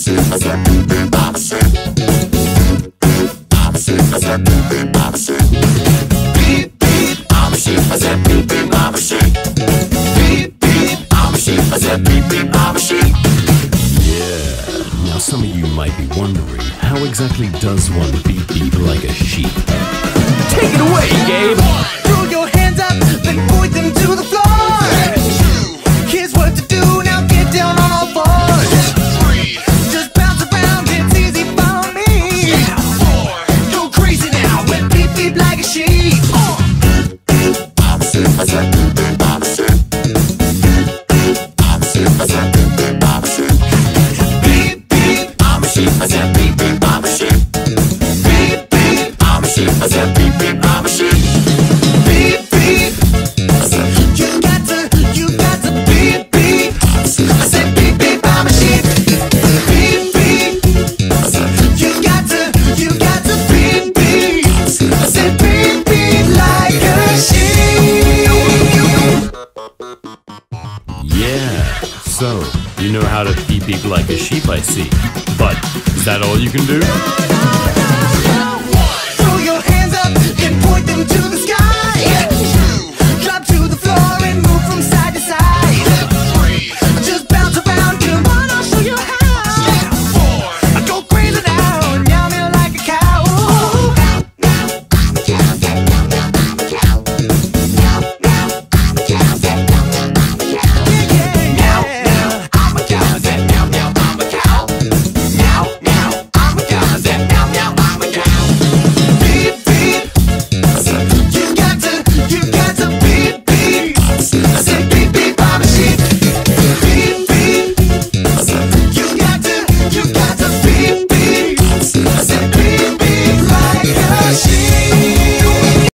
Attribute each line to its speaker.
Speaker 1: Now some of you might be wondering, how exactly does one beep beep like a sheep? Take it away, Gabe!
Speaker 2: Throw your hands up, then point them to the floor. Here's what to do, now get down on all fours. Just bounce around, it's easy for me. Go crazy now, when beep beep like a sheep.
Speaker 1: So, you know how to beep beep like a sheep, I see. But, is that all you can do?
Speaker 2: Throw your hands up and point them to the